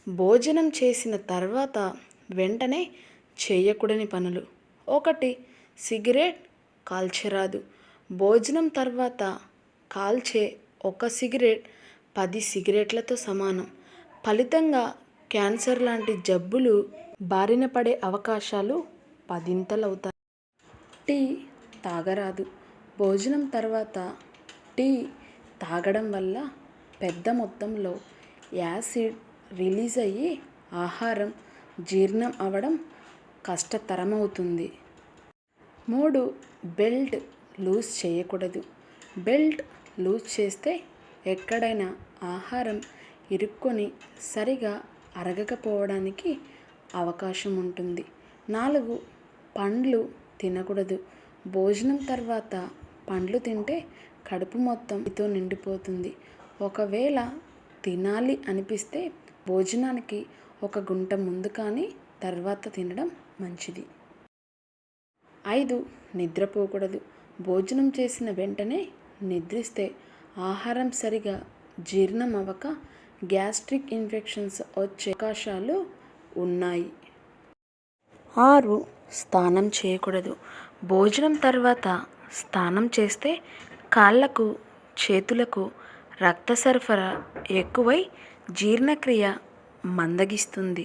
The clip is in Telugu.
భోజనం చేసిన తర్వాత వెంటనే చేయకూడని పనులు. 1. సిగరెట్ కాల్చరాదు. భోజనం తర్వాత కాల్చే ఒక సిగరెట్ 10 సిగరెట్లతో సమానం. ఫలితంగా క్యాన్సర్ లాంటి జబ్బులు బారిన పడే అవకాశాలు 10 టీ తాగరాదు. భోజనం తర్వాత టీ తాగడం వల్ల పెద్ద మొత్తంలో యాసిడ్ రిలీజ్ అయ్యి ఆహారం జీర్ణం అవ్వడం కష్టతరమవుతుంది. 3. బెల్ట్ లూజ్ చేయకూడదు. బెల్ట్ లూజ్ చేస్తే ఎక్కడైనా ఆహారం ఇరుక్కొని సరిగా అరగకపోవడానికి అవకాశం ఉంటుంది. 4. పండ్లు తినకూడదు. భోజనం తర్వాత పండ్లు తింటే కడుపు మొత్తం నీటితో నిండిపోతుంది. ఒకవేళ తినాలి అనిపిస్తే భోజనానికి 1 గంట ముందు కానీ తర్వాత తినడం మంచిది. 5. నిద్రపోకూడదు. భోజనం చేసిన వెంటనే నిద్రిస్తే ఆహారం సరిగా జీర్ణం అవ్వక గ్యాస్ట్రిక్ ఇన్ఫెక్షన్స్ వచ్చే అవకాశాలు ఉన్నాయి. 6. స్నానం చేయకూడదు. భోజనం తర్వాత స్నానం చేస్తే కాళ్ళకు చేతులకు రక్త సరఫరా ఎక్కువై జీర్ణక్రియ మందగిస్తుంది.